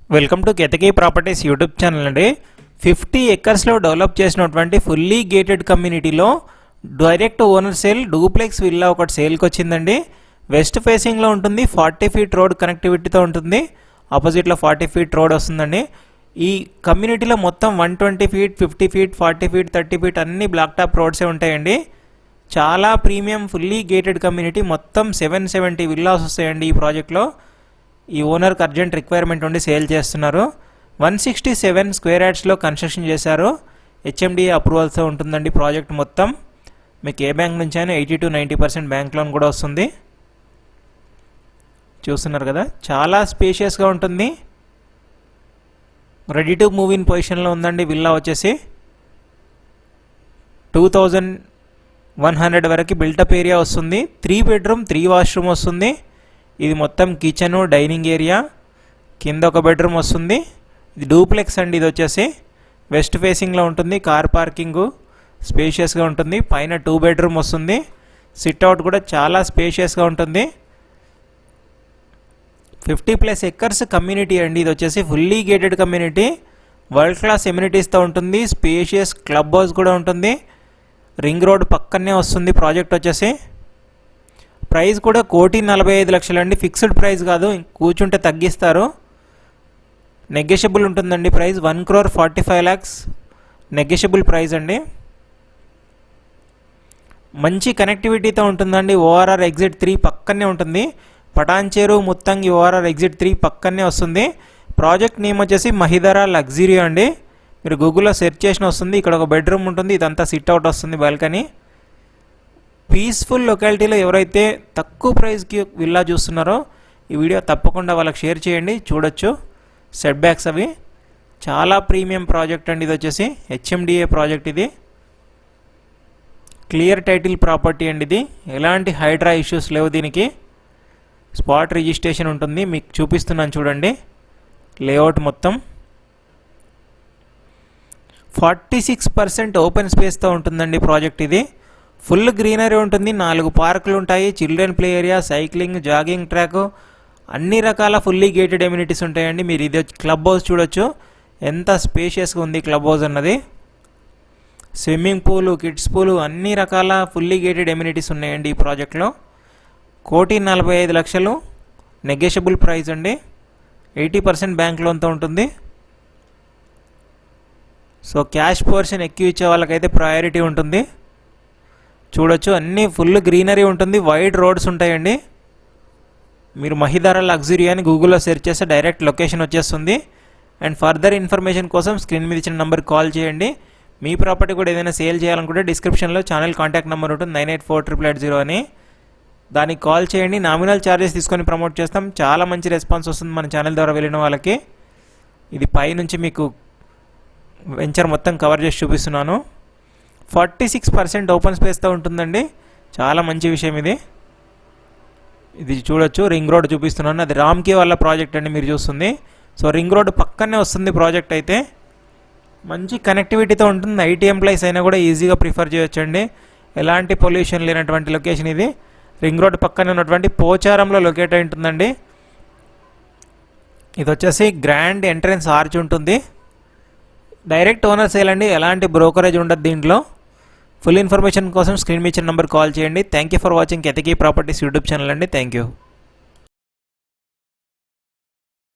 Welcome to Ketaki properties YouTube channel అండి. 50 ఎకర్స్లో develop చేసినటువంటి fully gated కమ్యూనిటీలో direct owner sale duplex villa ఒకటి సేల్కి వచ్చిందండి. వెస్ట్ ఫేసింగ్లో ఉంటుంది, 40 ఫీట్ రోడ్ కనెక్టివిటీతో ఉంటుంది. ఆపోజిట్లో 40 ఫీట్ రోడ్ వస్తుందండి. ఈ కమ్యూనిటీలో మొత్తం 120 ఫీట్, 50 ఫీట్, 40 ఫీట్, 30 ఫీట్ అన్ని బ్లాక్ టాప్ రోడ్సే ఉంటాయండి. చాలా ప్రీమియం ఫుల్లీ గేటెడ్ కమ్యూనిటీ. మొత్తం 770 విల్లాస్ వస్తాయండి ఈ ప్రాజెక్ట్లో. ఈ ఓనర్కి అర్జెంట్ రిక్వైర్మెంట్ ఉండి సేల్ చేస్తున్నారు. 167 స్క్వేర్ యార్డ్స్లో కన్స్ట్రక్షన్ చేశారు. హెచ్ఎండిఏ అప్రూవల్స్తో ఉంటుందండి ప్రాజెక్ట్ మొత్తం. మీకు ఏ బ్యాంక్ నుంచి అయినా 80 to 90% బ్యాంక్ లోన్ కూడా వస్తుంది. చూస్తున్నారు కదా, చాలా స్పేషియస్గా ఉంటుంది. రెడీ టు మూవ్ ఇన్ పొజిషన్లో ఉందండి. విల్లా వచ్చేసి 2100 వరకు బిల్టప్ ఏరియా వస్తుంది. 3 బెడ్రూమ్ 3 వాష్రూమ్ వస్తుంది. ఇది మొత్తం కిచెను, డైనింగ్ ఏరియా, కింద ఒక బెడ్రూమ్ వస్తుంది. ఇది డూప్లెక్స్ అండి. ఇది వచ్చేసి వెస్ట్ ఫేసింగ్లో ఉంటుంది. కార్ పార్కింగు స్పేషియస్గా ఉంటుంది. పైన 2 బెడ్రూమ్ వస్తుంది. సిట్అవుట్ కూడా చాలా స్పేషియస్గా ఉంటుంది. 50+ ఎకర్స్ కమ్యూనిటీ అండి. ఇది వచ్చేసి fully gated community. World class ఎమ్యూనిటీస్తో ఉంటుంది. స్పేషియస్ క్లబ్ హౌస్ కూడా ఉంటుంది. రింగ్ రోడ్ పక్కనే వస్తుంది ప్రాజెక్ట్ వచ్చేసి. ప్రైస్ కూడా 1,45,00,000 అండి. ఫిక్స్డ్ ప్రైస్ కాదు, కూర్చుంటే తగ్గిస్తారు. నెగోషియబుల్ ఉంటుందండి ప్రైస్. 1,45,00,000 నెగోషియబుల్ ప్రైస్ అండి. మంచి కనెక్టివిటీతో ఉంటుందండి. ఓఆర్ఆర్ ఎగ్జిట్ 3 పక్కనే ఉంటుంది. పటాన్చేరు ముత్తంగి ఓఆర్ఆర్ ఎగ్జిట్ 3 పక్కనే వస్తుంది. ప్రాజెక్ట్ నేమ్ వచ్చేసి మహిదరా లగ్జరీ అండి. మీరు గూగుల్లో సెర్చ్ చేసిన వస్తుంది. ఇక్కడ ఒక బెడ్రూమ్ ఉంటుంది. ఇదంతా సిట్అవుట్ వస్తుంది, బాల్కనీ. పీస్ఫుల్ లొకాలిటీలో ఎవరైతే తక్కువ ప్రైస్కి విల్లా చూస్తున్నారో ఈ వీడియో తప్పకుండా వాళ్ళకి షేర్ చేయండి. చూడొచ్చు సెట్ బ్యాక్స్ అవి. చాలా ప్రీమియం ప్రాజెక్ట్ అండి. ఇది వచ్చేసి హెచ్ఎండిఏ ప్రాజెక్ట్. ఇది క్లియర్ టైటిల్ ప్రాపర్టీ అండి. ఇది ఎలాంటి హైడ్రా ఇష్యూస్ లేవు. దీనికి స్పాట్ రిజిస్ట్రేషన్ ఉంటుంది. మీకు చూపిస్తున్నాను చూడండి. లేఅవుట్ మొత్తం 46% ఓపెన్ స్పేస్తో ఉంటుందండి ప్రాజెక్ట్. ఇది ఫుల్ గ్రీనరీ ఉంటుంది. 4 పార్కులు ఉంటాయి. Children play area, cycling, jogging track, అన్ని రకాల ఫుల్లీ గేటెడ్ ఎమ్యూనిటీస్ ఉంటాయండి. మీరు ఇది క్లబ్ హౌస్ చూడొచ్చు, ఎంత స్పేషియస్గా ఉంది క్లబ్ హౌస్ అన్నది. స్విమ్మింగ్ పూలు, కిడ్స్ పూలు, అన్ని రకాల ఫుల్లీ గేటెడ్ ఎమ్యూనిటీస్ ఉన్నాయండి ఈ ప్రాజెక్ట్లో. 1,45,00,000 నెగోషియబుల్ ప్రైస్ అండి. 80% బ్యాంక్ లోన్తో ఉంటుంది. సో క్యాష్ పోర్షన్ ఎక్కువ ఇచ్చే వాళ్ళకైతే ప్రయారిటీ ఉంటుంది. చూడొచ్చు, అన్నీ ఫుల్ గ్రీనరీ ఉంటుంది. వైడ్ రోడ్స్ ఉంటాయండి. మీరు మహిదరా లగ్జరీ అని గూగుల్లో సెర్చ్ చేస్తే డైరెక్ట్ లొకేషన్ వచ్చేస్తుంది. అండ్ ఫర్దర్ ఇన్ఫర్మేషన్ కోసం స్క్రీన్ మీద ఇచ్చిన నెంబర్కి కాల్ చేయండి. మీ ప్రాపర్టీ కూడా ఏదైనా సేల్ చేయాలనుకుంటే డిస్క్రిప్షన్లో ఛానల్ కాంటాక్ట్ నెంబర్ ఉంటుంది, 984880 అని. దానికి కాల్ చేయండి. నామినల్ ఛార్జెస్ తీసుకొని ప్రమోట్ చేస్తాం. చాలా మంచి రెస్పాన్స్ వస్తుంది మన ఛానల్ ద్వారా వెళ్ళిన వాళ్ళకి. ఇది పైనుంచి మీకు వెంచర్ మొత్తం కవర్ చేసి చూపిస్తున్నాను. 46% ఓపెన్ స్పేస్తో ఉంటుందండి. చాలా మంచి విషయం ఇది. ఇది చూడొచ్చు, రింగ్ రోడ్ చూపిస్తున్నాను. అది రామ్కే వాళ్ళ ప్రాజెక్ట్ అండి మీరు చూస్తుంది. సో రింగ్ రోడ్ పక్కనే వస్తుంది ప్రాజెక్ట్ అయితే. మంచి కనెక్టివిటీతో ఉంటుంది. ఐటీ ఎంప్లాయీస్ అయినా కూడా ఈజీగా ప్రిఫర్ చేయొచ్చండి. ఎలాంటి పొల్యూషన్ లేనటువంటి లొకేషన్ ఇది. రింగ్ రోడ్ పక్కనే ఉన్నటువంటి పోచారంలో లొకేట్ అయి ఉంటుందండి. ఇది వచ్చేసి గ్రాండ్ ఎంట్రన్స్ ఆర్చ్ ఉంటుంది. డైరెక్ట్ ఓనర్ సేల్ అండి. ఎలాంటి బ్రోకరేజ్ ఉండదు దీంట్లో. ఫుల్ ఇన్ఫర్మేషన్ కోసం స్క్రీన్ మీద ఇచ్చిన నెంబర్ కాల్ చేయండి. Thank you for watching Ketaki properties YouTube channel అండి. Thank you.